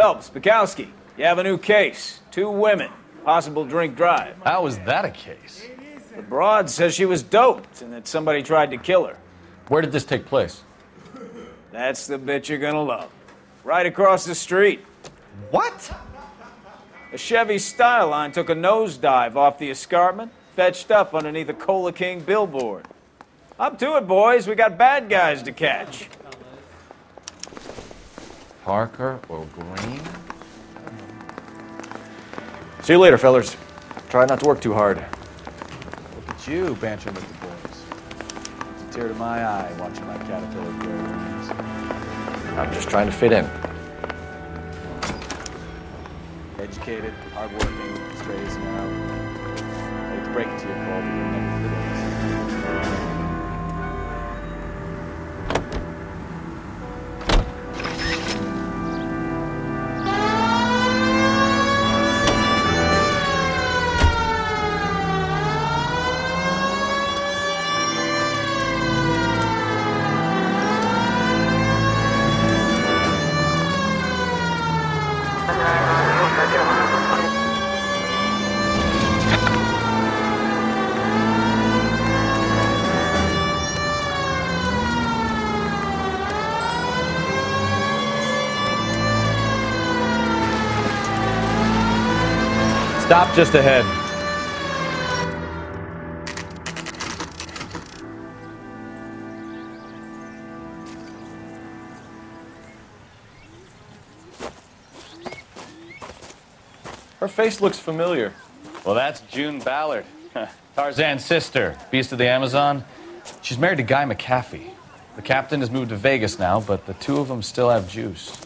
Phelps, Bukowski, you have a new case. 2 women, possible drink drive. How is that a case? The broad says she was doped and that somebody tried to kill her. Where did this take place? That's the bit you're gonna love. Right across the street. What? A Chevy Styline took a nosedive off the escarpment, fetched up underneath a Cola King billboard. Up to it, boys. We got bad guys to catch. Parker or Green? See you later, fellers. Try not to work too hard. Look at you bantering with the boys. It's a tear to my eye watching my caterpillar grow wings. I'm just trying to fit in. Educated, hardworking, straight as an arrow. I hate to break it to you, Paul, but you'll never fit in. Stop just ahead. Her face looks familiar. Well, that's June Ballard, Tarzan's sister, beast of the Amazon. She's married to Guy McAfee. The captain has moved to Vegas now, but the 2 of them still have juice.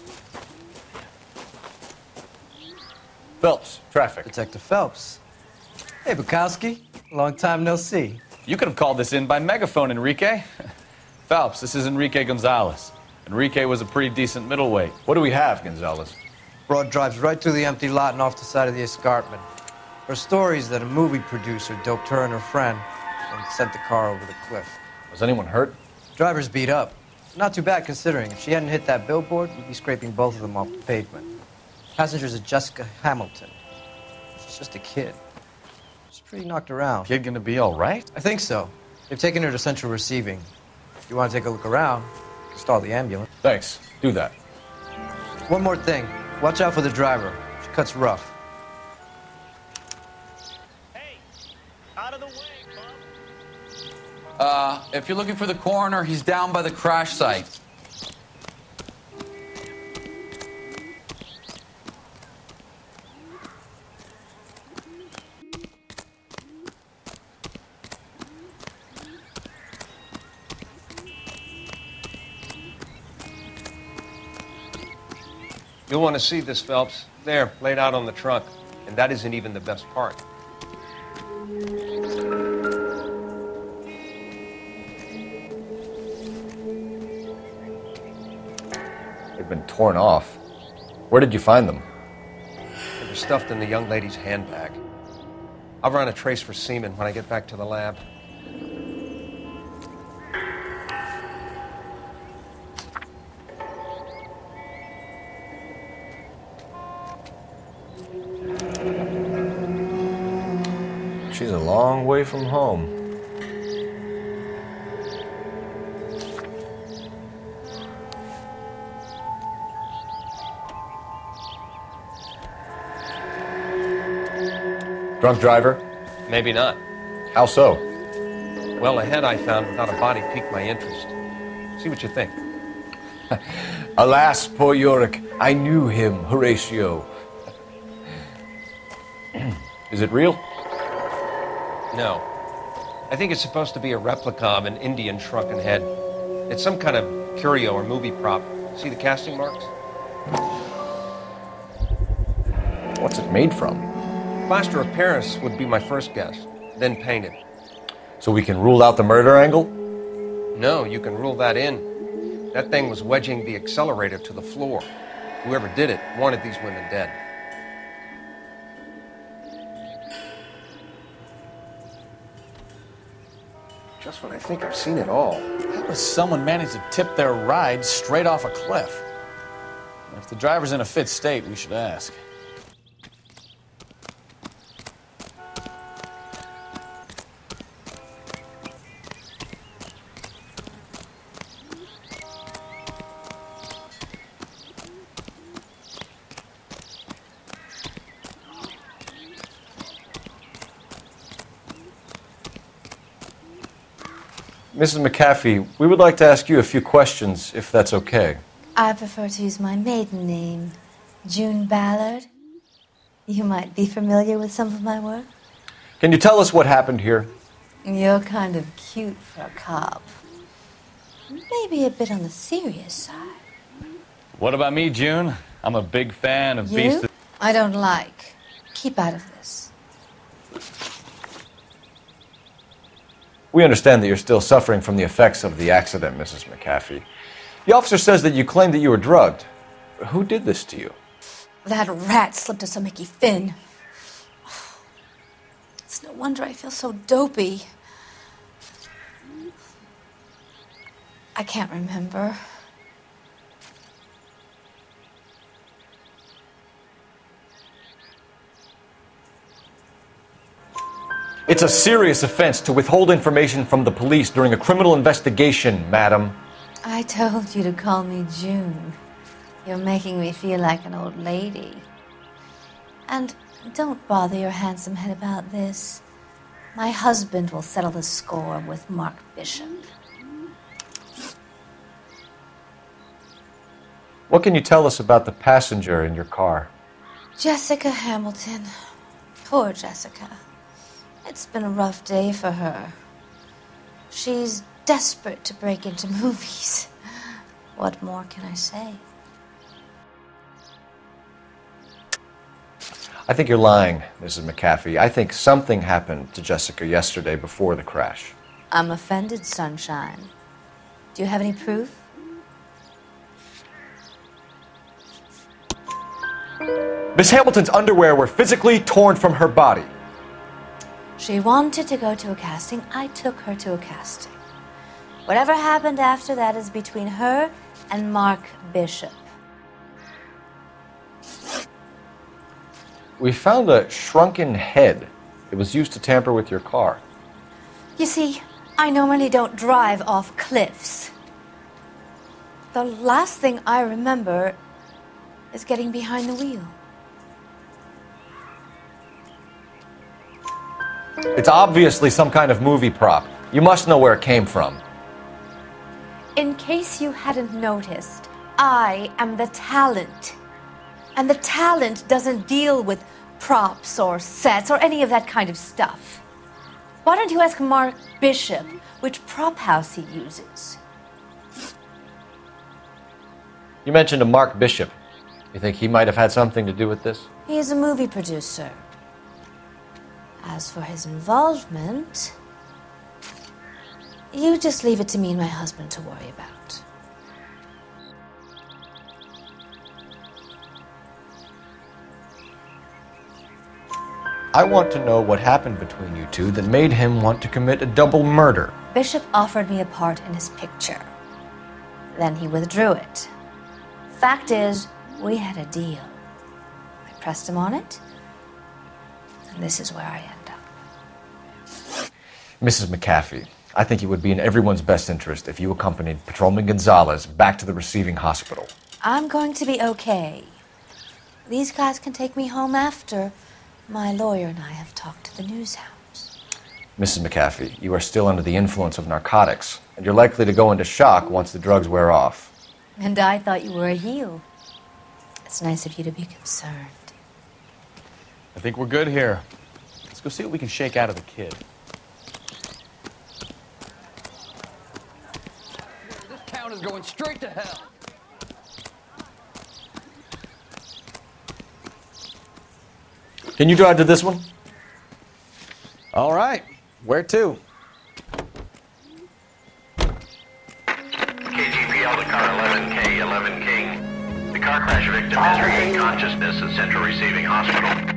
Phelps, traffic. Detective Phelps. Hey, Bukowski. Long time no see. You could have called this in by megaphone, Enrique. Phelps, this is Enrique Gonzalez. Enrique was a pretty decent middleweight. What do we have, Gonzalez? Broad drives right through the empty lot and off the side of the escarpment. Her story is that a movie producer doped her and her friend and sent the car over the cliff. Was anyone hurt? Driver's beat up. Not too bad considering. If she hadn't hit that billboard, we'd be scraping both of them off the pavement. Passenger's a Jessica Hamilton. She's just a kid. She's pretty knocked around. Kid gonna be all right? I think so. They've taken her to central receiving. If you want to take a look around, you can stall the ambulance. Thanks. Do that. One more thing. Watch out for the driver. She cuts rough. Hey, out of the way, If you're looking for the coroner, he's down by the crash site. You'll want to see this, Phelps. There, laid out on the trunk. And that isn't even the best part. They've been torn off. Where did you find them? They were stuffed in the young lady's handbag. I'll run a trace for semen when I get back to the lab. She's a long way from home. Drunk driver? Maybe not. How so? Well, a head I found without a body piqued my interest. See what you think. Alas, poor Yorick, I knew him, Horatio. Is it real? No. I think it's supposed to be a replica of an Indian shrunken head. It's some kind of curio or movie prop. See the casting marks? What's it made from? Plaster of Paris would be my first guess, then painted. So we can rule out the murder angle? No, you can rule that in. That thing was wedging the accelerator to the floor. Whoever did it wanted these women dead. Just when I think I've seen it all. How does someone manage to tip their ride straight off a cliff? If If the driver's in a fit state, we should ask. Mrs. McAfee, we would like to ask you a few questions, if that's okay. I prefer to use my maiden name, June Ballard. You might be familiar with some of my work. Can you tell us what happened here? You're kind of cute for a cop. Maybe a bit on the serious side. What about me, June? I'm a big fan of You? I don't like. Keep out of this. We understand that you're still suffering from the effects of the accident, Mrs. McAfee. The officer says that you claimed that you were drugged. Who did this to you? That rat slipped us a Mickey Finn. It's no wonder I feel so dopey. I can't remember. It's a serious offense to withhold information from the police during a criminal investigation, madam. I told you to call me June. You're making me feel like an old lady. And don't bother your handsome head about this. My husband will settle the score with Mark Bishop. What can you tell us about the passenger in your car? Jessica Hamilton. Poor Jessica. It's been a rough day for her. She's desperate to break into movies. What more can I say? I think you're lying, Mrs. McAfee. I think something happened to Jessica yesterday before the crash. I'm offended, Sunshine. Do you have any proof? Miss Hamilton's underwear were physically torn from her body. She wanted to go to a casting. I took her to a casting. Whatever happened after that is between her and Mark Bishop. We found a shrunken head. It was used to tamper with your car. You see, I normally don't drive off cliffs. The last thing I remember is getting behind the wheel. It's obviously some kind of movie prop. You must know where it came from. In case you hadn't noticed, I am the talent. And the talent doesn't deal with props or sets or any of that kind of stuff. Why don't you ask Mark Bishop which prop house he uses? You mentioned a Mark Bishop. You think he might have had something to do with this? He is a movie producer. As for his involvement, you just leave it to me and my husband to worry about. I want to know what happened between you two that made him want to commit a double murder. Bishop offered me a part in his picture. Then he withdrew it. Fact is, we had a deal. I pressed him on it, and this is where I end up. Mrs. McAfee, I think it would be in everyone's best interest if you accompanied Patrolman Gonzalez back to the receiving hospital. I'm going to be okay. These guys can take me home after my lawyer and I have talked to the news hounds. Mrs. McAfee, you are still under the influence of narcotics, and you're likely to go into shock once the drugs wear off. And I thought you were a heel. It's nice of you to be concerned. I think we're good here. Let's go see what we can shake out of the kid. This town is going straight to hell. Can you drive to this one? All right. Where to? KGPL to car 11K, 11 King. The car crash victim has regained consciousness at Central Receiving Hospital.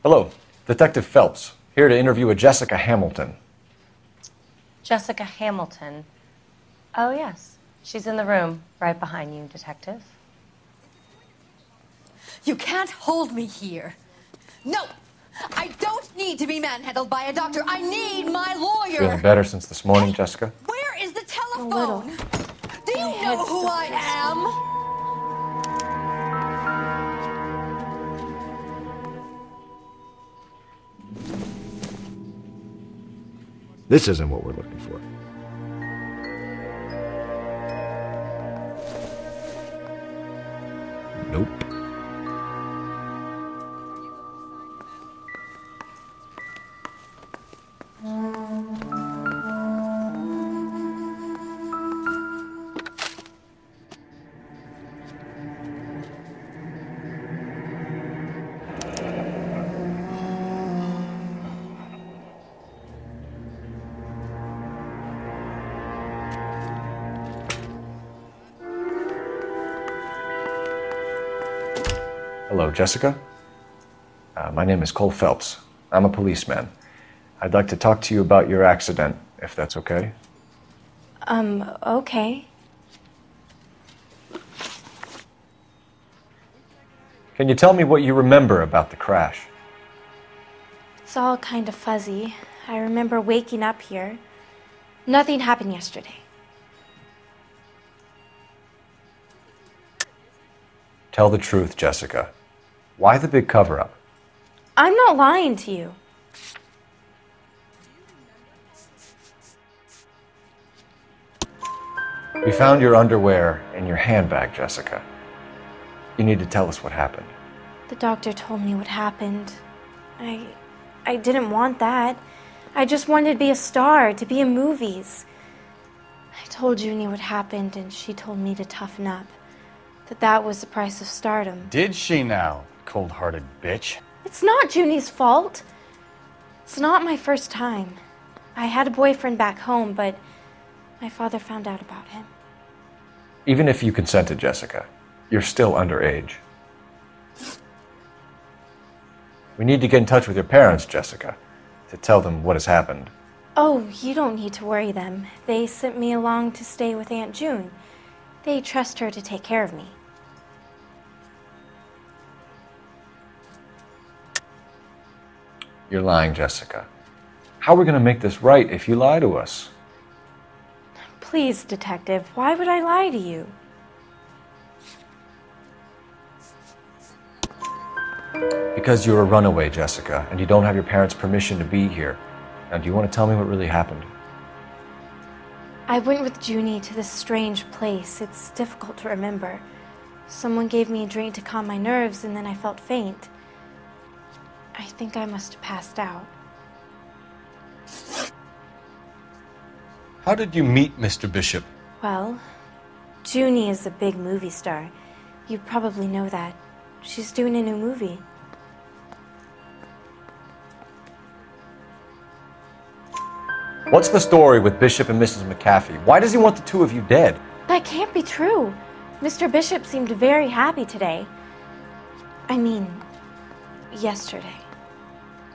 Hello, Detective Phelps, here to interview a Jessica Hamilton. Jessica Hamilton. Oh, yes. She's in the room, right behind you, Detective. You can't hold me here. No! I don't need to be manhandled by a doctor. I need my lawyer. Feeling better since this morning, Jessica? Where is the A little. telephone? Do you know who I am? This isn't what we're looking for. Nope. Hello, Jessica. My name is Cole Phelps. I'm a policeman. I'd like to talk to you about your accident, if that's okay. Okay. Can you tell me what you remember about the crash? It's all kind of fuzzy. I remember waking up here. Nothing happened yesterday. Tell the truth, Jessica. Why the big cover-up? I'm not lying to you. We found your underwear in your handbag, Jessica. You need to tell us what happened. The doctor told me what happened. I didn't want that. I just wanted to be a star, to be in movies. I told Junie what happened, and she told me to toughen up. That was the price of stardom. Did she now, cold-hearted bitch? It's not Junie's fault. It's not my first time. I had a boyfriend back home, but my father found out about him. Even if you consented, Jessica, you're still underage. We need to get in touch with your parents, Jessica, to tell them what has happened. Oh, you don't need to worry them. They sent me along to stay with Aunt June. They trust her to take care of me. You're lying, Jessica. How are we going to make this right if you lie to us? Please, Detective, why would I lie to you? Because you're a runaway, Jessica, and you don't have your parents' permission to be here. Now, do you want to tell me what really happened? I went with Junie to this strange place. It's difficult to remember. Someone gave me a drink to calm my nerves, and then I felt faint. I think I must have passed out. How did you meet Mr. Bishop? Well, Junie is a big movie star. You probably know that. She's doing a new movie. What's the story with Bishop and Mrs. McAfee? Why does he want the two of you dead? That can't be true. Mr. Bishop seemed very happy today. I mean, yesterday.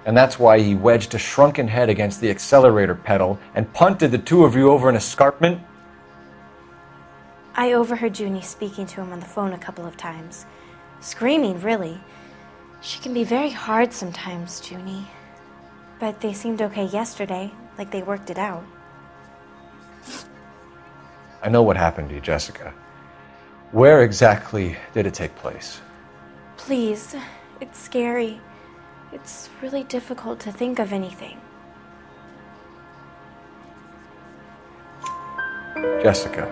And that's why he wedged a shrunken head against the accelerator pedal and punted the two of you over an escarpment? I overheard Junie speaking to him on the phone a couple of times. Screaming, really. She can be very hard sometimes, Junie. But they seemed okay yesterday, like they worked it out. I know what happened to you, Jessica. Where exactly did it take place? Please, it's scary. It's really difficult to think of anything. Jessica,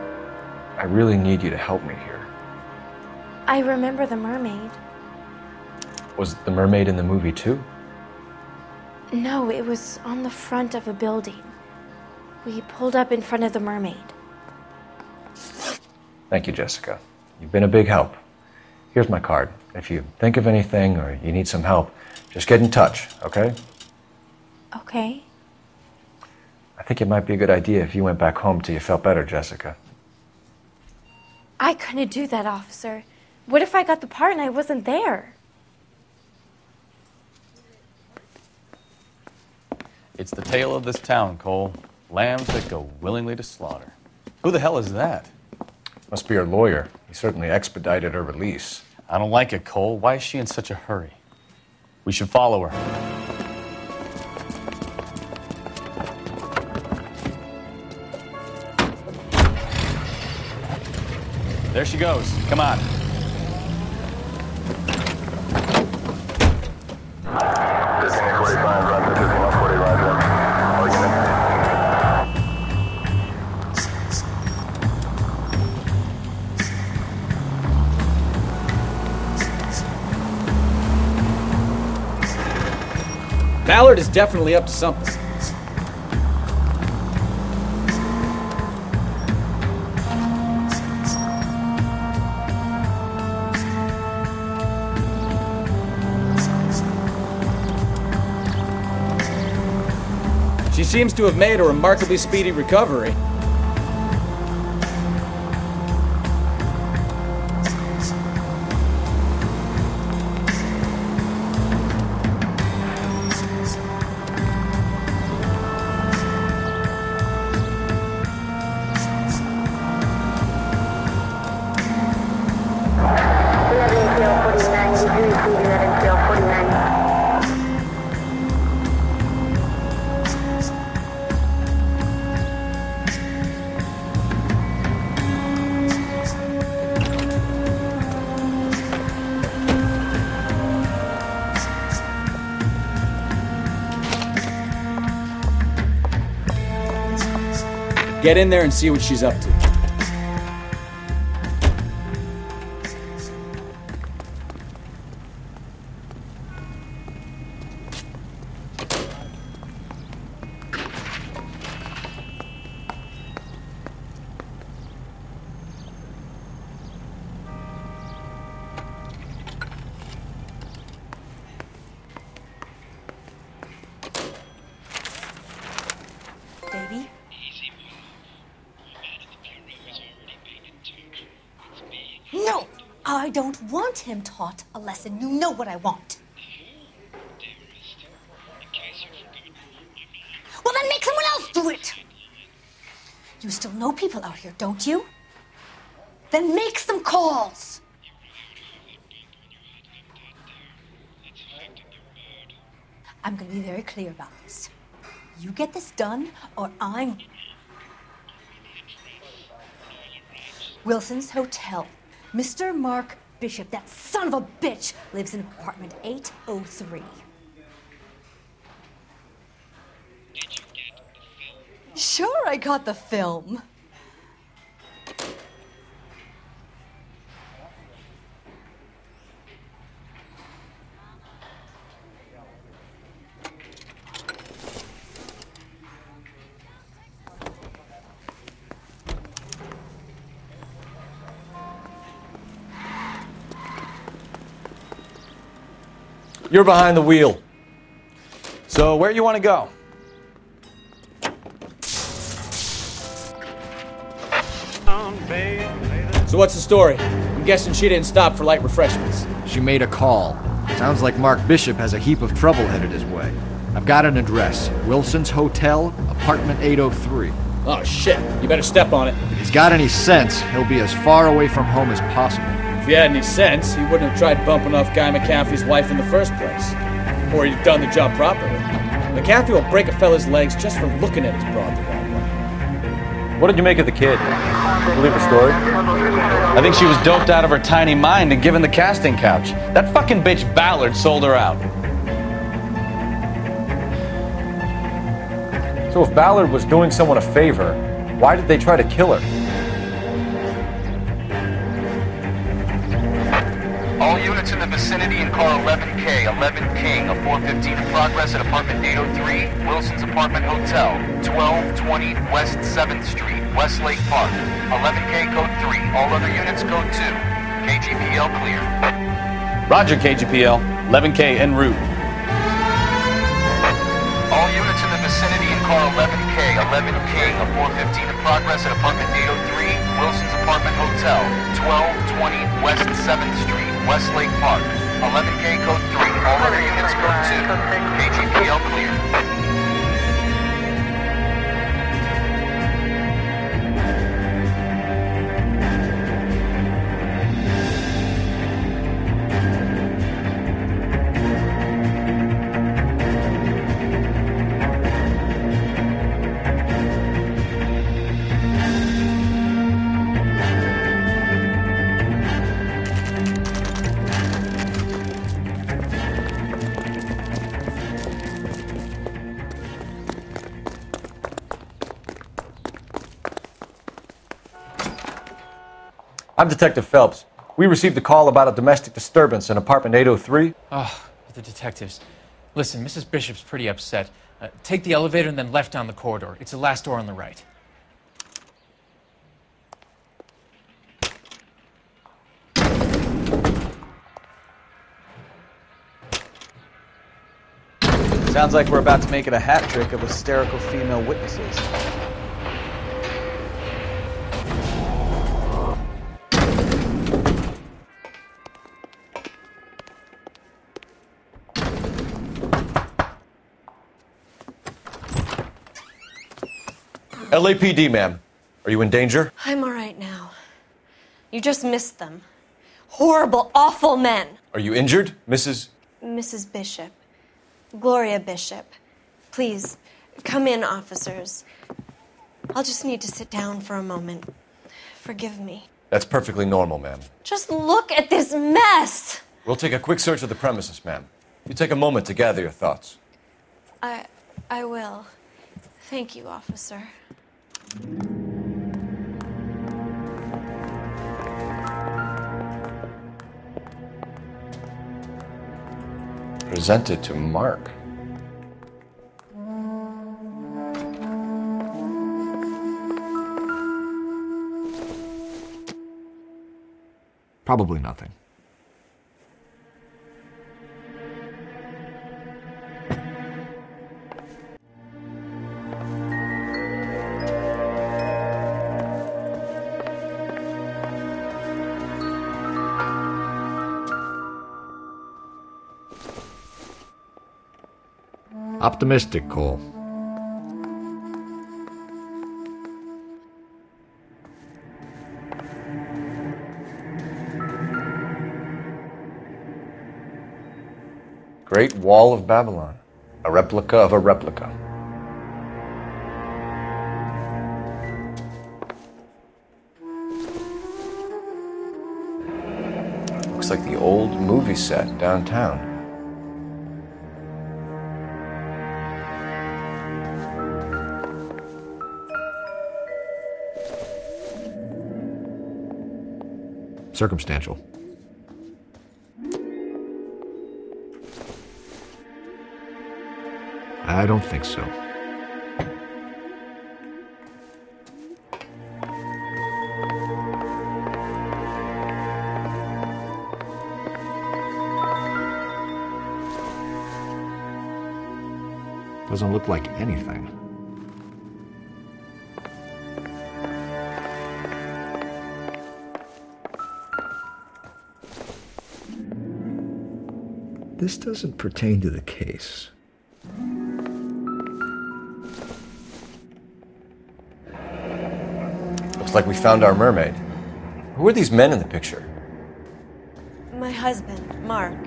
I really need you to help me here. I remember the mermaid. Was the mermaid in the movie too? No, it was on the front of a building. We pulled up in front of the mermaid. Thank you, Jessica. You've been a big help. Here's my card. If you think of anything or you need some help, just get in touch, okay? Okay. I think it might be a good idea if you went back home till you felt better, Jessica. I couldn't do that, officer. What if I got the part and I wasn't there? It's the tale of this town, Cole. Lambs that go willingly to slaughter. Who the hell is that? Must be her lawyer. He certainly expedited her release. I don't like it, Cole. Why is she in such a hurry? We should follow her. There she goes. Come on. Ballard is definitely up to something. She seems to have made a remarkably speedy recovery. Get in there and see what she's up to. Baby? No! I don't want him taught a lesson. You know what I want. Well, then make someone else do it! You still know people out here, don't you? Then make some calls! I'm gonna be very clear about this. You get this done, or I'm... Wilson's Hotel. Mr. Mark Bishop, that son of a bitch, lives in apartment 803. Sure, I got the film. You're behind the wheel. So, where you want to go? So what's the story? I'm guessing she didn't stop for light refreshments. She made a call. Sounds like Mark Bishop has a heap of trouble headed his way. I've got an address. Wilson's Hotel, apartment 803. Oh shit, you better step on it. If he's got any sense, he'll be as far away from home as possible. If he had any sense, he wouldn't have tried bumping off Guy McCaffrey's wife in the first place. Or he'd have done the job properly. McCaffrey will break a fella's legs just for looking at his broad the wrong way. What did you make of the kid? Believe the story? I think she was doped out of her tiny mind and given the casting couch. That fucking bitch Ballard sold her out. So if Ballard was doing someone a favor, why did they try to kill her? All units in the vicinity in car 11K, 11 King, a 415 in progress at apartment 803, Wilson's Apartment Hotel, 1220 West 7th Street, Westlake Park. 11K code 3, all other units code 2. KGPL clear. Roger, KGPL. 11K en route. All units in the vicinity in car 11K, 11 King, a 415 in progress at apartment 803, Wilson's Apartment Hotel, 1220 West 7th Street, Westlake Park. 11K code 3, all other units code 2. KGPL clear. I'm Detective Phelps. We received a call about a domestic disturbance in apartment 803. Oh, the detectives. Listen, Mrs. Bishop's pretty upset. Take the elevator and then left down the corridor. It's the last door on the right. Sounds like we're about to make it a hat trick of hysterical female witnesses. LAPD, ma'am. Are you in danger? I'm all right now. You just missed them. Horrible, awful men. Are you injured, Mrs. Mrs. Bishop. Gloria Bishop. Please, come in, officers. I'll just need to sit down for a moment. Forgive me. That's perfectly normal, ma'am. Just look at this mess! We'll take a quick search of the premises, ma'am. You take a moment to gather your thoughts. I will. Thank you, officer. Presented to Mark. Probably nothing. Optimistic, Cole. Great Wall of Babylon. A replica of a replica. Looks like the old movie set downtown. Circumstantial. I don't think so. Doesn't look like anything. This doesn't pertain to the case. Looks like we found our mermaid. Who are these men in the picture? My husband, Mark,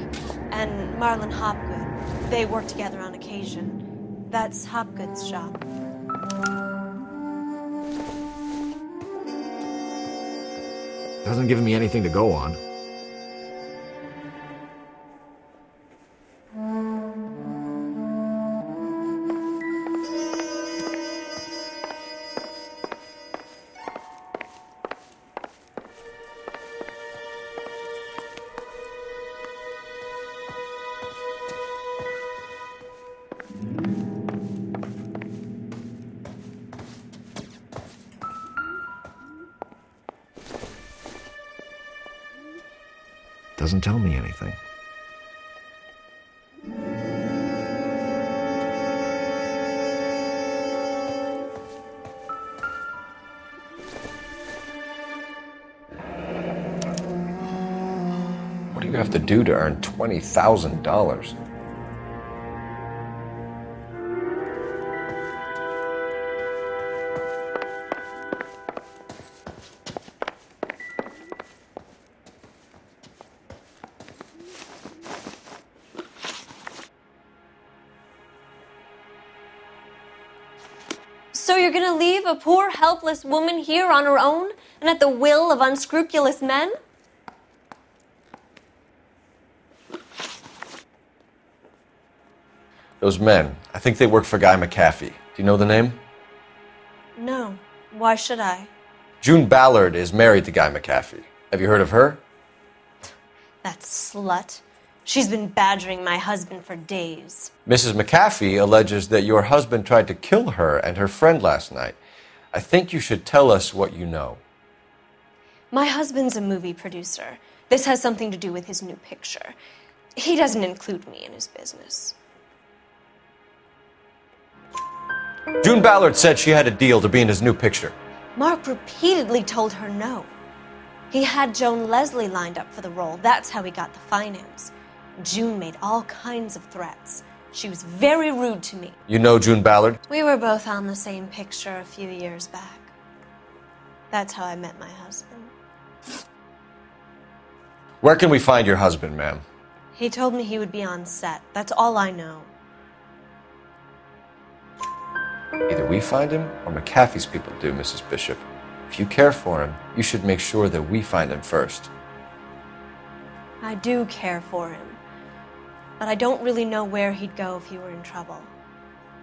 and Marlon Hopgood. They work together on occasion. That's Hopgood's shop. Hasn't given me anything to go on. Doesn't tell me anything. What do you have to do to earn $20,000? So you're gonna leave a poor, helpless woman here on her own and at the will of unscrupulous men? Those men, I think they work for Guy McAfee. Do you know the name? No. Why should I? June Ballard is married to Guy McAfee. Have you heard of her? That slut. She's been badgering my husband for days. Mrs. McAfee alleges that your husband tried to kill her and her friend last night. I think you should tell us what you know. My husband's a movie producer. This has something to do with his new picture. He doesn't include me in his business. June Ballard said she had a deal to be in his new picture. Mark repeatedly told her no. He had Joan Leslie lined up for the role. That's how he got the finance. June made all kinds of threats. She was very rude to me. You know June Ballard? We were both on the same picture a few years back. That's how I met my husband. Where can we find your husband, ma'am? He told me he would be on set. That's all I know. Either we find him or McAfee's people do, Mrs. Bishop. If you care for him, you should make sure that we find him first. I do care for him. But I don't really know where he'd go if he were in trouble.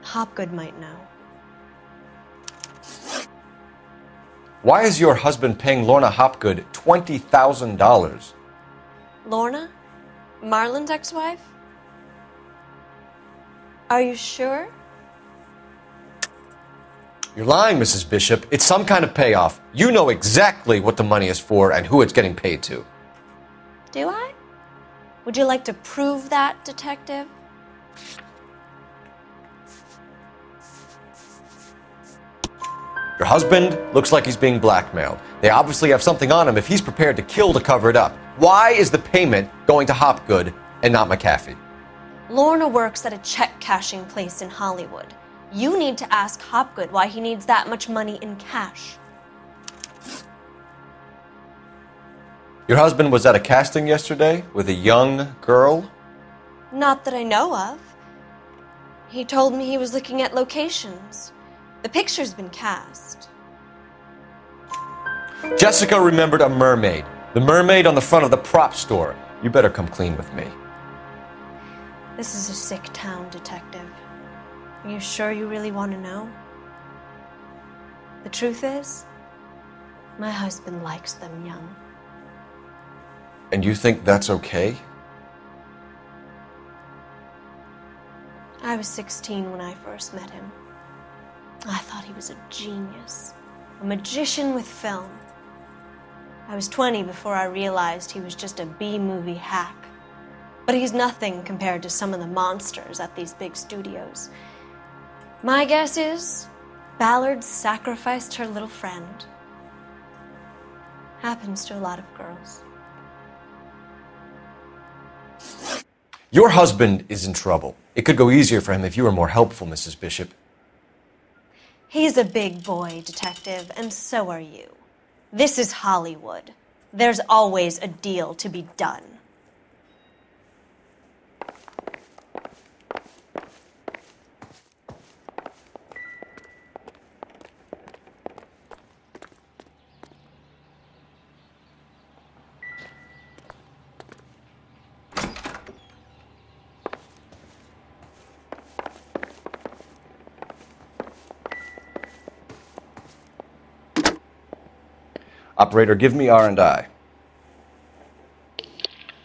Hopgood might know. Why is your husband paying Lorna Hopgood $20,000? Lorna? Marlon's ex-wife? Are you sure? You're lying, Mrs. Bishop. It's some kind of payoff. You know exactly what the money is for and who it's getting paid to. Do I? Would you like to prove that, Detective? Your husband looks like he's being blackmailed. They obviously have something on him if he's prepared to kill to cover it up. Why is the payment going to Hopgood and not McAfee? Lorna works at a check-cashing place in Hollywood. You need to ask Hopgood why he needs that much money in cash. Your husband was at a casting yesterday with a young girl? Not that I know of. He told me he was looking at locations. The picture's been cast. Jessica remembered a mermaid. The mermaid on the front of the prop store. You better come clean with me. This is a sick town, Detective. Are you sure you really want to know? The truth is, my husband likes them young. And you think that's okay? I was 16 when I first met him. I thought he was a genius, a magician with film. I was 20 before I realized he was just a B-movie hack. But he's nothing compared to some of the monsters at these big studios. My guess is Ballard sacrificed her little friend. Happens to a lot of girls. Your husband is in trouble. It could go easier for him if you were more helpful, Mrs. Bishop. He's a big boy, Detective, and so are you. This is Hollywood. There's always a deal to be done. Operator, give me R&I.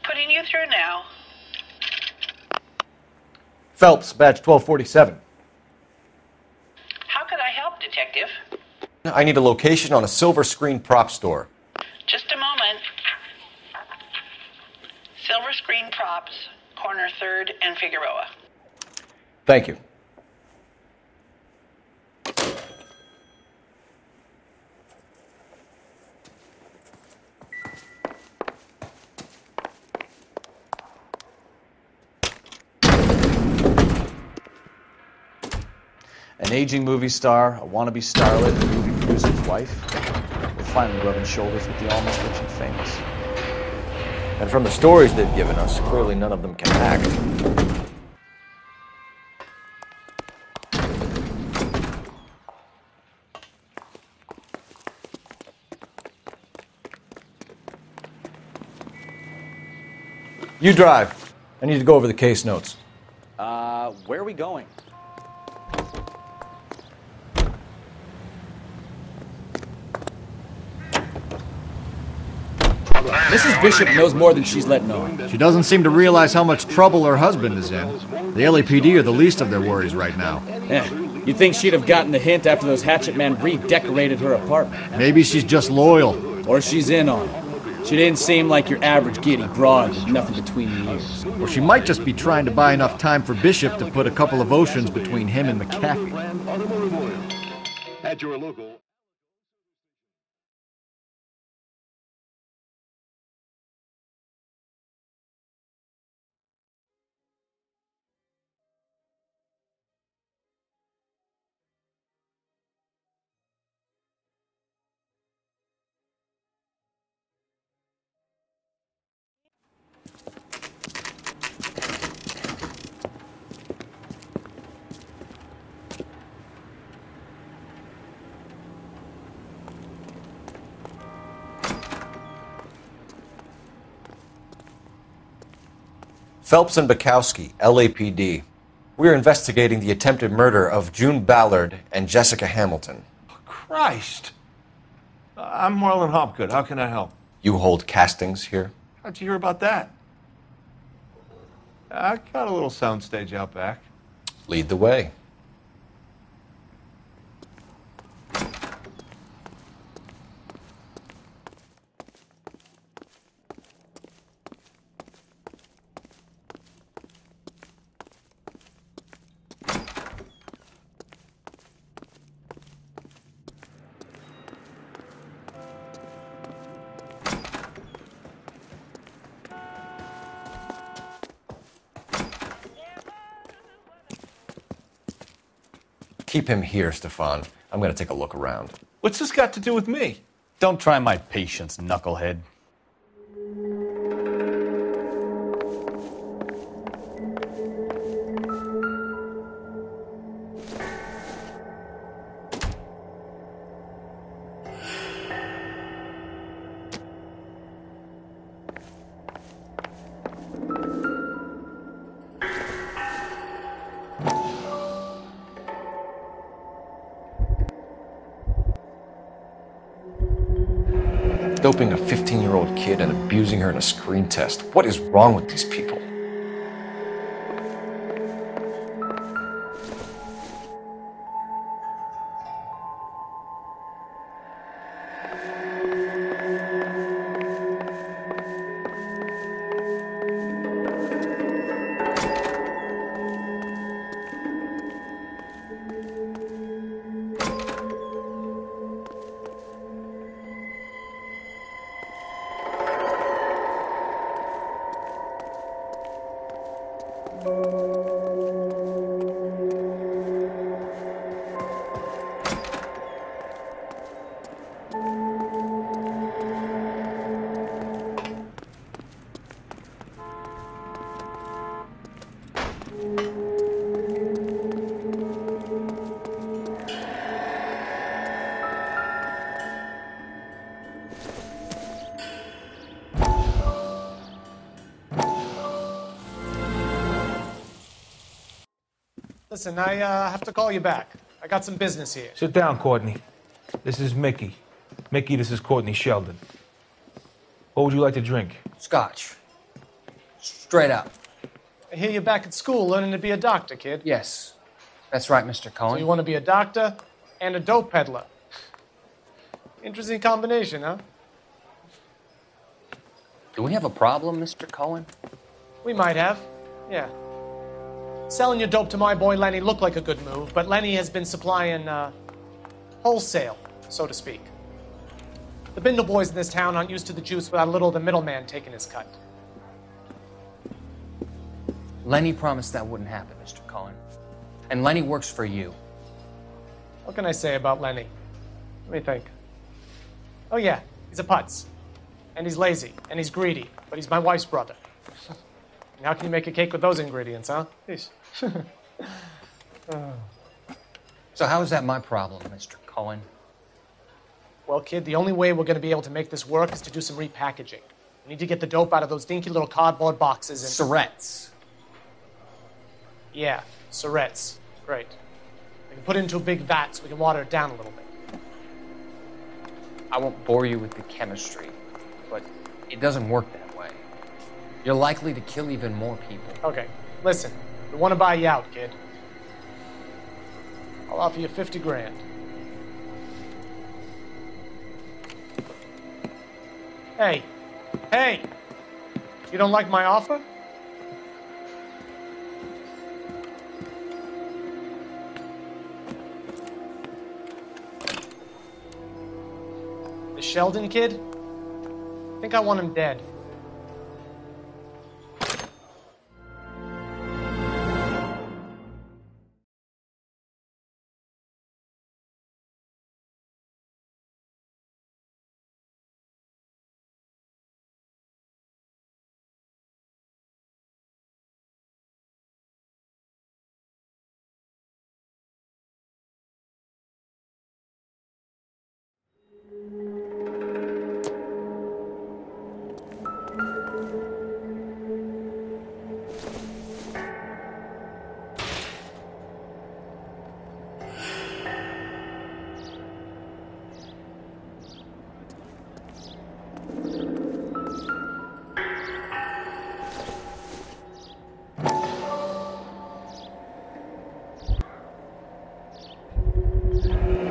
Putting you through now. Phelps, badge 1247. How could I help, Detective? I need a location on a silver screen prop store. Just a moment. Silver Screen Props, corner 3rd and Figueroa. Thank you. An aging movie star, a wannabe starlet, and a movie producer's wife. We're finally rubbing shoulders with the almost rich and famous. And from the stories they've given us, clearly none of them can act. You drive. I need to go over the case notes. Where are we going? Mrs. Bishop knows more than she's letting on. She doesn't seem to realize how much trouble her husband is in. The LAPD are the least of their worries right now. You'd think she'd have gotten the hint after those hatchet men redecorated her apartment. Maybe she's just loyal. Or she's in on it. She didn't seem like your average giddy broad with nothing between the ears. Or she might just be trying to buy enough time for Bishop to put a couple of oceans between him and McAfee. At your local. Phelps and Bukowski, LAPD. We're investigating the attempted murder of June Ballard and Jessica Hamilton. Christ! I'm Marlon Hopgood. How can I help? You hold castings here? How'd you hear about that? I got a little soundstage out back. Lead the way. Keep him here, Stefan. I'm going to take a look around. What's this got to do with me? Don't try my patience, knucklehead. Doping a 15-year-old kid and abusing her in a screen test. What is wrong with these people? Listen, I have to call you back. I got some business here. Sit down, Courtney. This is Mickey. Mickey, this is Courtney Sheldon. What would you like to drink? Scotch. Straight up. I hear you're back at school learning to be a doctor, kid. Yes. That's right, Mr. Cohen. So you want to be a doctor and a dope peddler. Interesting combination, huh? Do we have a problem, Mr. Cohen? We might have, yeah. Selling your dope to my boy Lenny looked like a good move, but Lenny has been supplying, wholesale, so to speak. The Bindle boys in this town aren't used to the juice without a little of the middleman taking his cut. Lenny promised that wouldn't happen, Mr. Cohen. And Lenny works for you. What can I say about Lenny? Let me think. Oh yeah, he's a putz. And he's lazy, and he's greedy, but he's my wife's brother. And how can you make a cake with those ingredients, huh? Jeez. So how is that my problem, Mr. Cohen? Well, kid, the only way we're going to be able to make this work is to do some repackaging. We need to get the dope out of those dinky little cardboard boxes and... Surrettes. Yeah, Surrettes. Great. We can put it into a big vat so we can water it down a little bit. I won't bore you with the chemistry, but It doesn't work that way. You're likely to kill even more people. Okay, listen. We want to buy you out, kid. I'll offer you 50 grand. Hey. Hey! You don't like my offer? The Sheldon kid? I think I want him dead.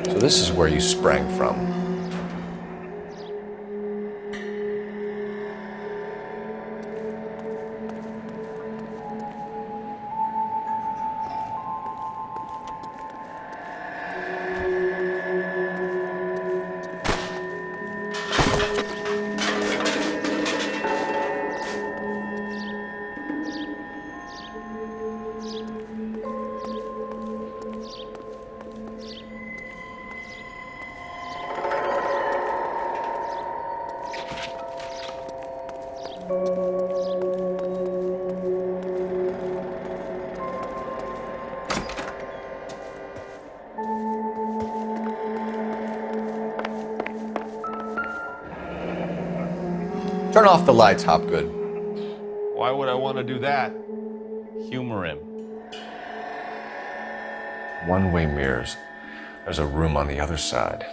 So this is where you sprang from. Turn off the lights, Hopgood. Why would I want to do that? Humor him. One-way mirrors. There's a room on the other side.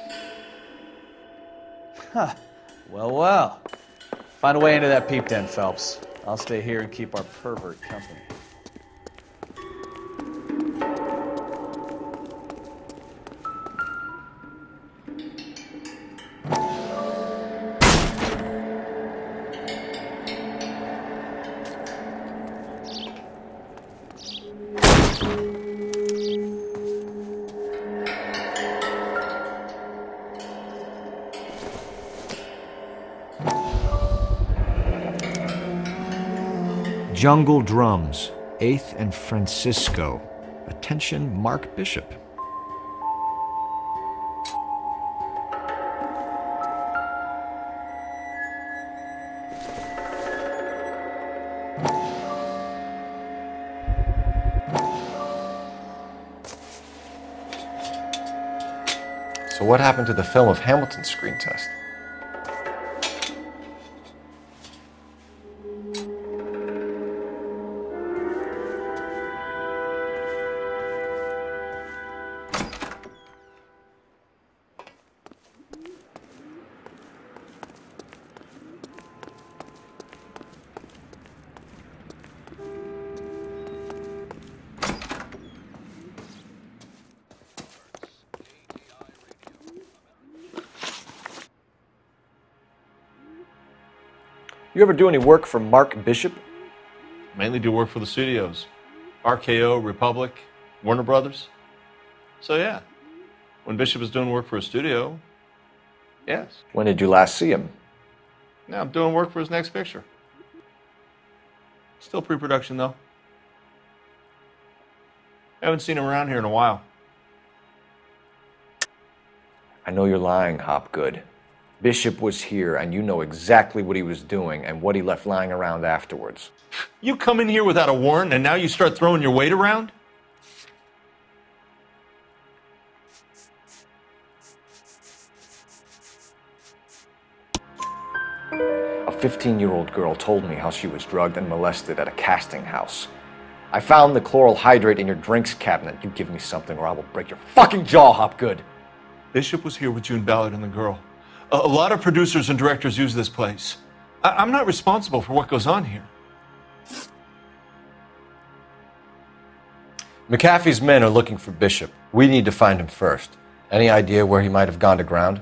Huh. Well. Find a way into that peep den, Phelps. I'll stay here and keep our pervert company. Jungle Drums, 8th and Francisco. Attention, Mark Bishop. So what happened to the film of Hamilton's screen test? You ever do any work for Mark Bishop? Mainly do work for the studios. RKO, Republic, Warner Brothers. So yeah, when Bishop is doing work for a studio, yes. When did you last see him? Now I'm doing work for his next picture. Still pre-production though. Haven't seen him around here in a while. I know you're lying, Hopgood. Bishop was here, and you know exactly what he was doing and what he left lying around afterwards. You come in here without a warrant, and now you start throwing your weight around? A 15-year-old girl told me how she was drugged and molested at a casting house. I found the chloral hydrate in your drinks cabinet. You give me something or I will break your fucking jaw, Hopgood. Bishop was here with June Ballard and the girl. A lot of producers and directors use this place. I'm not responsible for what goes on here. McAfee's men are looking for Bishop. We need to find him first. Any idea where he might have gone to ground?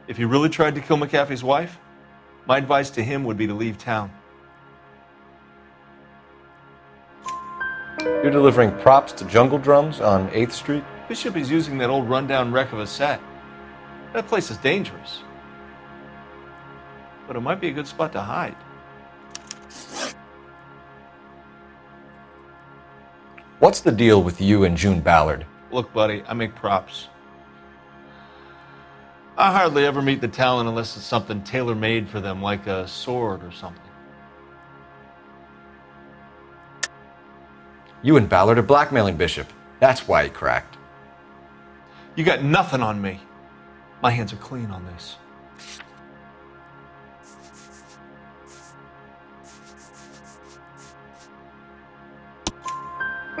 If he really tried to kill McAfee's wife, my advice to him would be to leave town. You're delivering props to Jungle Drums on 8th Street? Bishop is using that old rundown wreck of a set. That place is dangerous. But it might be a good spot to hide. What's the deal with you and June Ballard? Look, buddy, I make props. I hardly ever meet the talent unless it's something tailor-made for them, like a sword or something. You and Ballard are blackmailing Bishop. That's why he cracked. You got nothing on me. My hands are clean on this.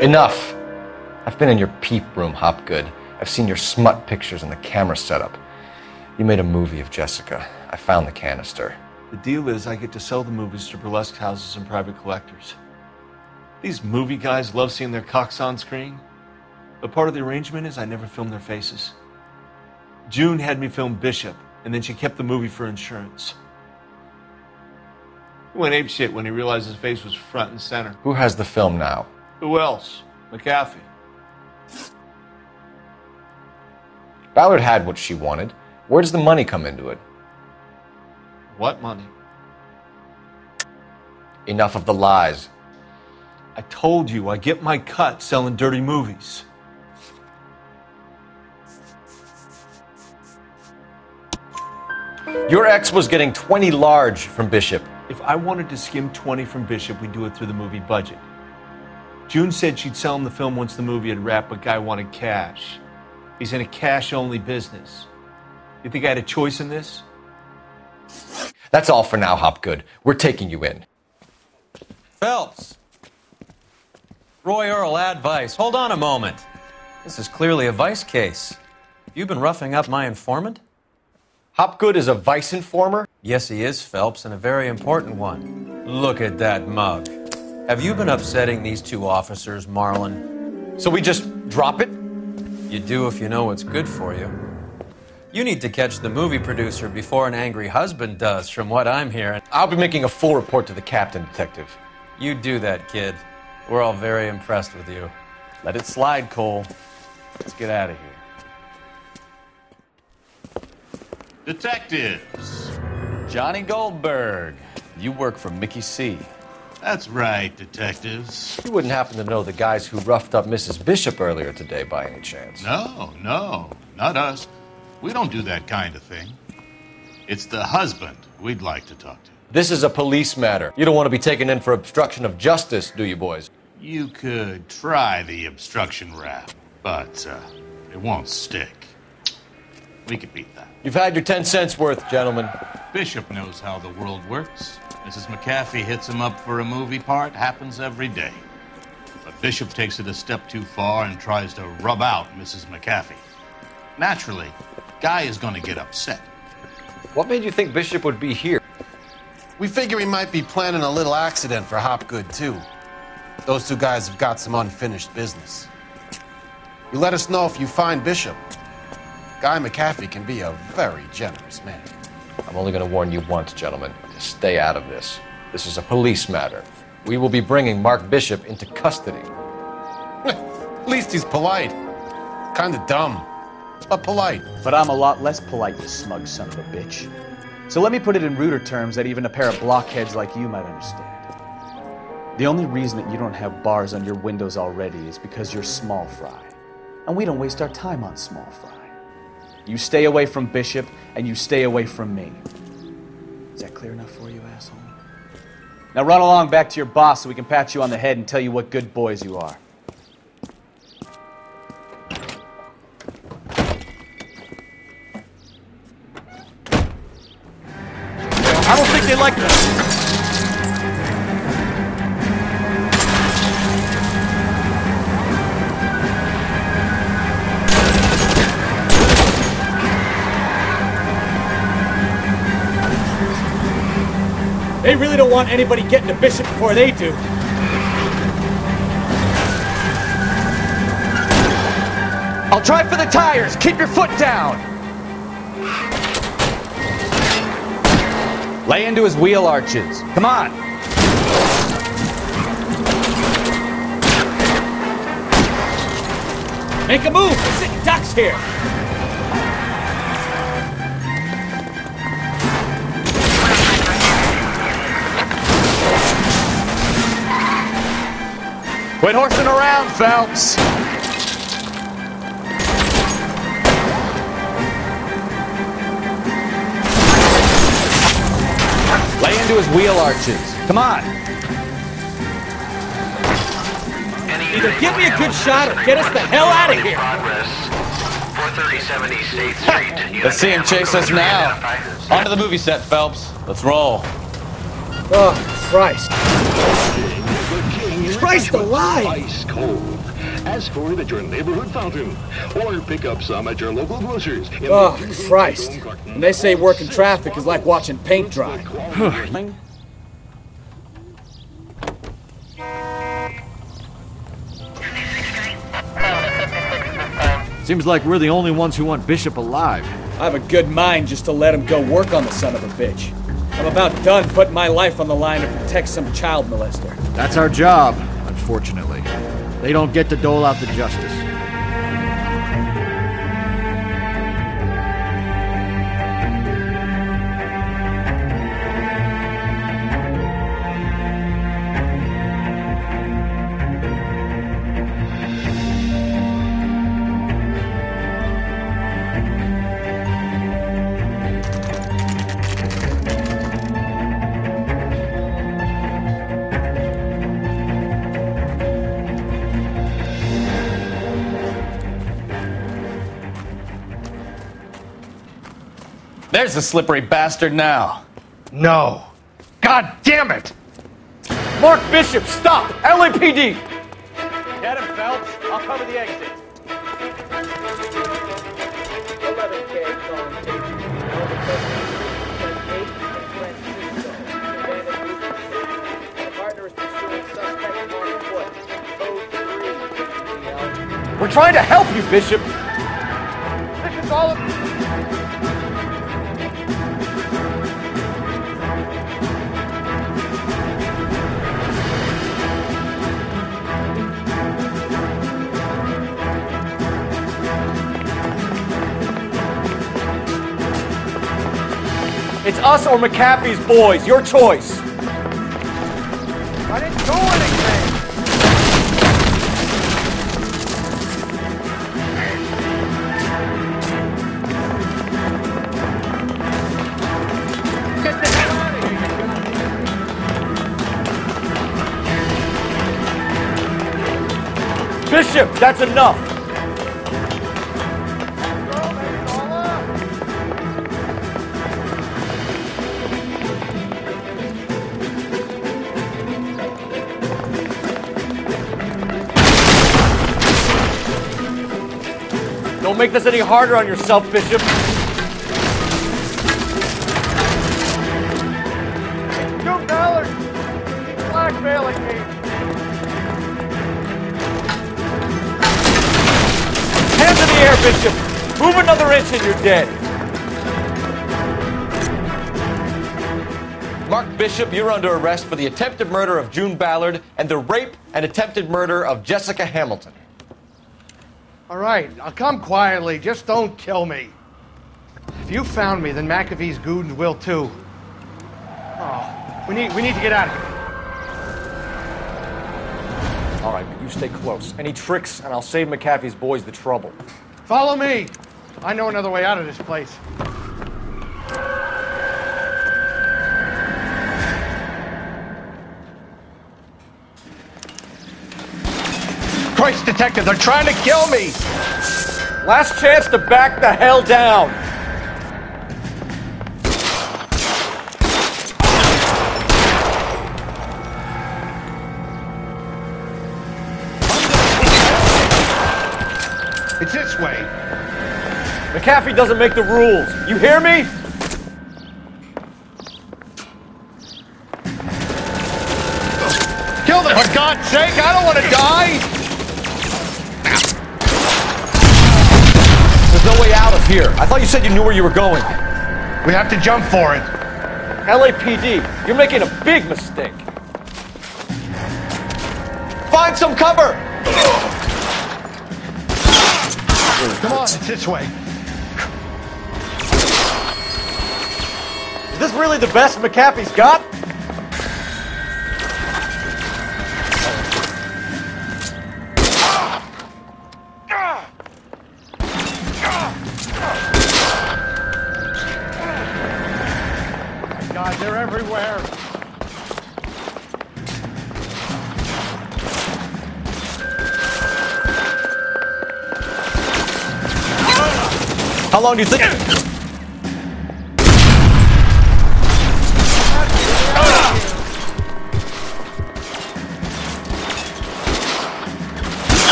Enough! I've been in your peep room, Hopgood. I've seen your smut pictures and the camera setup. You made a movie of Jessica. I found the canister. The deal is I get to sell the movies to burlesque houses and private collectors. These movie guys love seeing their cocks on screen, but part of the arrangement is I never film their faces. June had me film Bishop, and then she kept the movie for insurance. He went apeshit when he realized his face was front and center. Who has the film now? Who else? McAfee. Ballard had what she wanted. Where does the money come into it? What money? Enough of the lies. I told you, I get my cut selling dirty movies. Your ex was getting 20 large from Bishop. If I wanted to skim 20 from Bishop, we'd do it through the movie budget. June said she'd sell him the film once the movie had wrapped, but Guy wanted cash. He's in a cash-only business. You think I had a choice in this? That's all for now, Hopgood. We're taking you in. Phelps. Roy Earl, advice. Hold on a moment. This is clearly a vice case. You've been roughing up my informant? Hopgood is a vice informer? Yes, he is, Phelps, and a very important one. Look at that mug. Have you been upsetting these two officers, Marlin? So we just drop it? You do if you know what's good for you. You need to catch the movie producer before an angry husband does, from what I'm hearing. I'll be making a full report to the captain, Detective. You do that, kid. We're all very impressed with you. Let it slide, Cole. Let's get out of here. Detectives. Johnny Goldberg. You work for Mickey C. That's right, detectives. You wouldn't happen to know the guys who roughed up Mrs. Bishop earlier today by any chance? No, not us. We don't do that kind of thing. It's the husband we'd like to talk to. This is a police matter. You don't want to be taken in for obstruction of justice, do you, boys? You could try the obstruction rap, but it won't stick. We could beat that. You've had your 10 cents worth, gentlemen. Bishop knows how the world works. Mrs. McAfee hits him up for a movie part. Happens every day. But Bishop takes it a step too far and tries to rub out Mrs. McAfee. Naturally, Guy is going to get upset. What made you think Bishop would be here? We figure he might be planning a little accident for Hopgood, too. Those two guys have got some unfinished business. You let us know if you find Bishop. Guy McAfee can be a very generous man. I'm only going to warn you once, gentlemen. To stay out of this. This is a police matter. We will be bringing Mark Bishop into custody. At least he's polite. Kinda dumb, but polite. But I'm a lot less polite, you smug son of a bitch. So let me put it in ruder terms that even a pair of blockheads like you might understand. The only reason that you don't have bars on your windows already is because you're small fry. And we don't waste our time on small fry. You stay away from Bishop, and you stay away from me. Is that clear enough for you, asshole? Now run along back to your boss so we can pat you on the head and tell you what good boys you are. I don't think they like that. They really don't want anybody getting to Bishop before they do. I'll try for the tires. Keep your foot down. Lay into his wheel arches. Come on. Make a move. We're sitting ducks here. Quit horsing around, Phelps. Lay into his wheel arches. Come on. Either give me a good shot or get us the hell out of here. 437 East State Street. Let's see him chase us now. Onto the movie set, Phelps. Let's roll. Oh, Christ. Christ alive! Ice cold. Ask for it at your neighborhood fountain, or pick up some at your local grocers. Oh, Christ. When they say working traffic is like watching paint dry. Seems like we're the only ones who want Bishop alive. I have a good mind just to let him go work on the son of a bitch. I'm about done putting my life on the line to protect some child molester. That's our job, unfortunately. They don't get to dole out the justice. There's the slippery bastard now. No. God damn it! Mark Bishop, stop! LAPD! Get him, Phelps. I'll cover the exit. 11K calling station. The partner is pursuing suspect Mark Foot. Code 3. We're trying to help you, Bishop! This is all of... It's us or McAfee's boys. Your choice. I didn't do anything! Get the hell out of here, Bishop, that's enough. Don't make this any harder on yourself, Bishop. $2! Blackmailing me! Hands in the air, Bishop! Move another inch and you're dead. Mark Bishop, you're under arrest for the attempted murder of June Ballard and the rape and attempted murder of Jessica Hamilton. All right, I'll come quietly. Just don't kill me. If you found me, then McAfee's goons will too. Oh, we need to get out of here. All right, but you stay close. Any tricks, and I'll save McAfee's boys the trouble. Follow me. I know another way out of this place. Christ, detective, they're trying to kill me! Last chance to back the hell down! It's this way. McAfee doesn't make the rules. You hear me? God's sake, I don't want to die! There's no way out of here. I thought you said you knew where you were going. We have to jump for it. LAPD, you're making a big mistake. Find some cover! Come on, it's this way. Is this really the best McAfee's got? God, they're everywhere. How long do you think?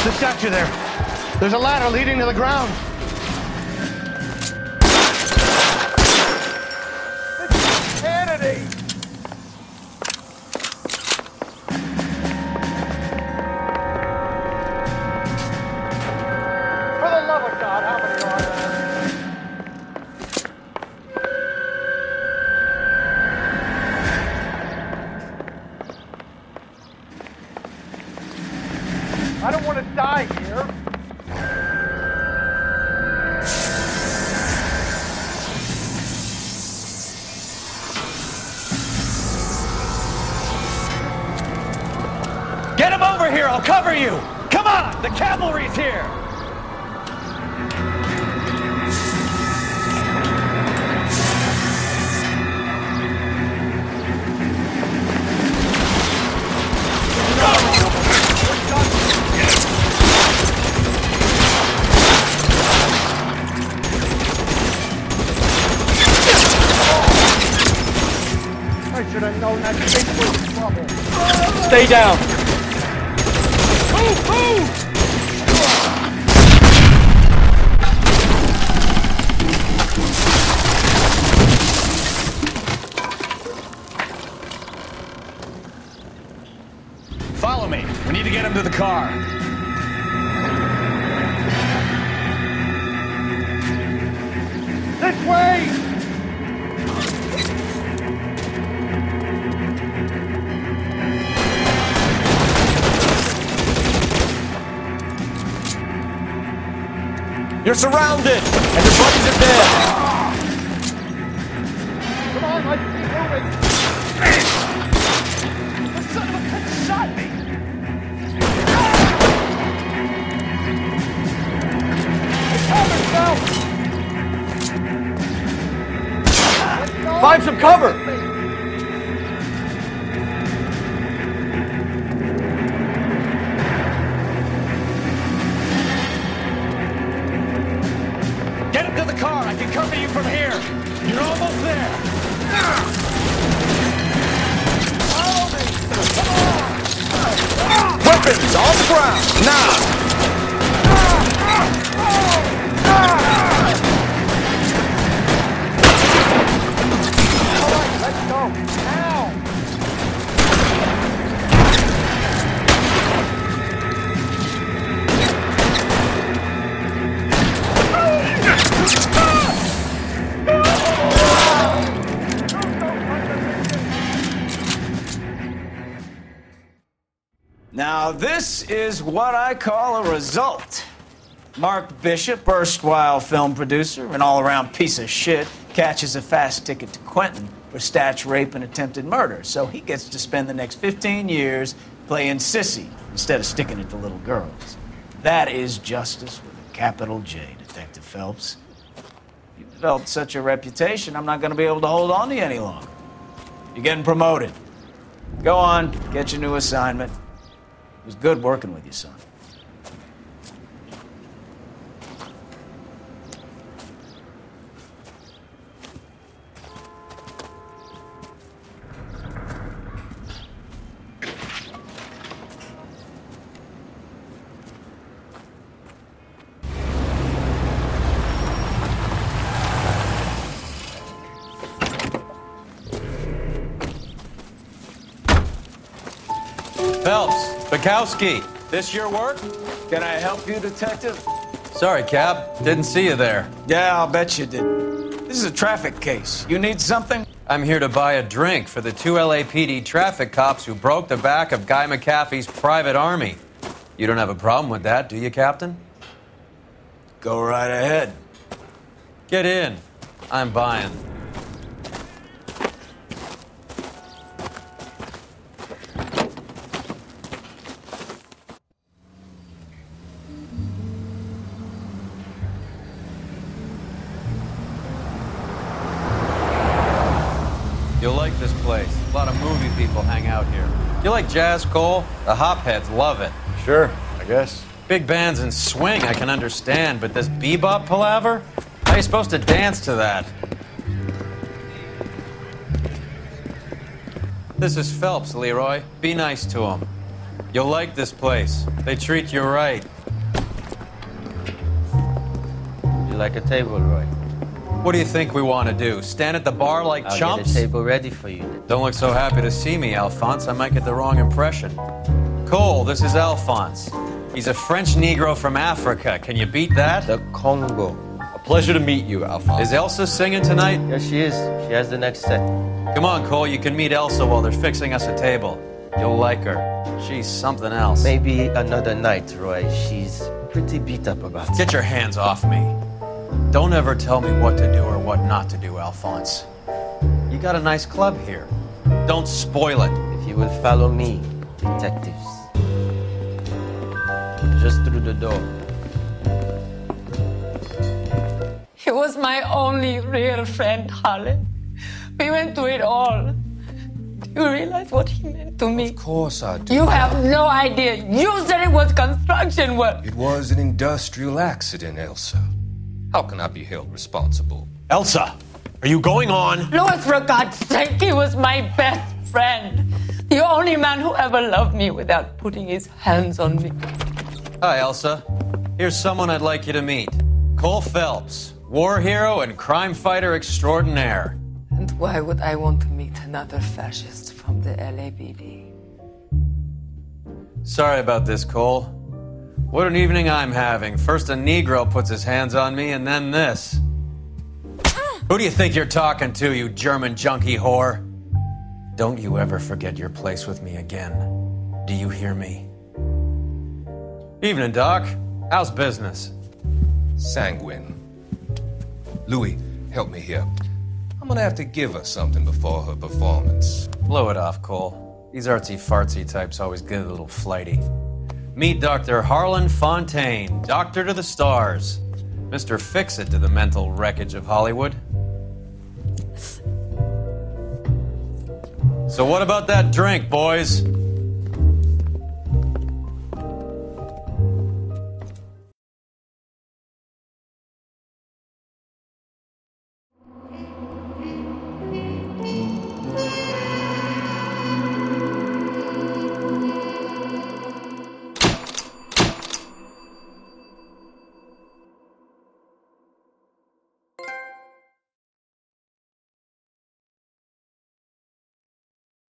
The statue there. There's a ladder leading to the ground. It's Kennedy! For the love of God, how many are there? I don't want to die here. Get him over here, I'll cover you! Come on, the cavalry's here! I should have known that bitch was in trouble. Stay down. Move, move! Follow me. We need to get him to the car. This way! You're surrounded, and your buddies are dead. Come on, let's keep moving. The son of a bitch shot me. Find some cover. Get him to the car. I can cover you from here. You're almost there. Follow me. Come on. Weapons on the ground, now. All right, let's go. Now. Now, this is what I call a result. Mark Bishop, erstwhile film producer, an all-around piece of shit, catches a fast ticket to Quentin for statch rape and attempted murder. So he gets to spend the next 15 years playing sissy instead of sticking it to little girls. That is justice with a capital J, Detective Phelps. You've developed such a reputation, I'm not going to be able to hold on to you any longer. You're getting promoted. Go on, get your new assignment. It was good working with you, son. Phelps, Bukowski, this your work? Can I help you, Detective? Sorry, Cap. Didn't see you there. Yeah, I'll bet you did. This is a traffic case. You need something? I'm here to buy a drink for the 2 LAPD traffic cops who broke the back of Guy McAfee's private army. You don't have a problem with that, do you, Captain? Go right ahead. Get in. I'm buying. You'll like this place. A lot of movie people hang out here. You like jazz, Cole? The hopheads love it. Sure, I guess. Big bands and swing I can understand, but this bebop palaver? How are you supposed to dance to that? This is Phelps, Leroy. Be nice to him. You'll like this place. They treat you right. You like a table, Roy? What do you think we want to do? Stand at the bar like I'll chumps? get a table ready for you. Don't look so happy to see me, Alphonse. I might get the wrong impression. Cole, this is Alphonse. He's a French Negro from Africa. Can you beat that? The Congo. A pleasure to meet you, Alphonse. Is Elsa singing tonight? Yes, she is. She has the next set. Come on, Cole. You can meet Elsa while they're fixing us a table. You'll like her. She's something else. Maybe another night, Roy. She's pretty beat up about it. Get your hands off me. Don't ever tell me what to do or what not to do, Alphonse. You got a nice club here. Don't spoil it. If you will follow me, detectives. Just through the door. He was my only real friend, Harlan. We went through it all. Do you realize what he meant to me? Of course I do. You have no idea. You said it was construction work. It was an industrial accident, Elsa. How can I be held responsible? Elsa, are you going on? Louis, for God's sake, he was my best friend. The only man who ever loved me without putting his hands on me. Hi, Elsa. Here's someone I'd like you to meet. Cole Phelps, war hero and crime fighter extraordinaire. And why would I want to meet another fascist from the LAPD? Sorry about this, Cole. What an evening I'm having. First a Negro puts his hands on me, and then this. Who do you think you're talking to, you German junkie whore? Don't you ever forget your place with me again. Do you hear me? Evening, Doc. How's business? Sanguine. Louis, help me here. I'm gonna have to give her something before her performance. Blow it off, Cole. These artsy-fartsy types always get a little flighty. Meet Dr. Harlan Fontaine, doctor to the stars. Mr. Fix-It to the mental wreckage of Hollywood. So what about that drink, boys?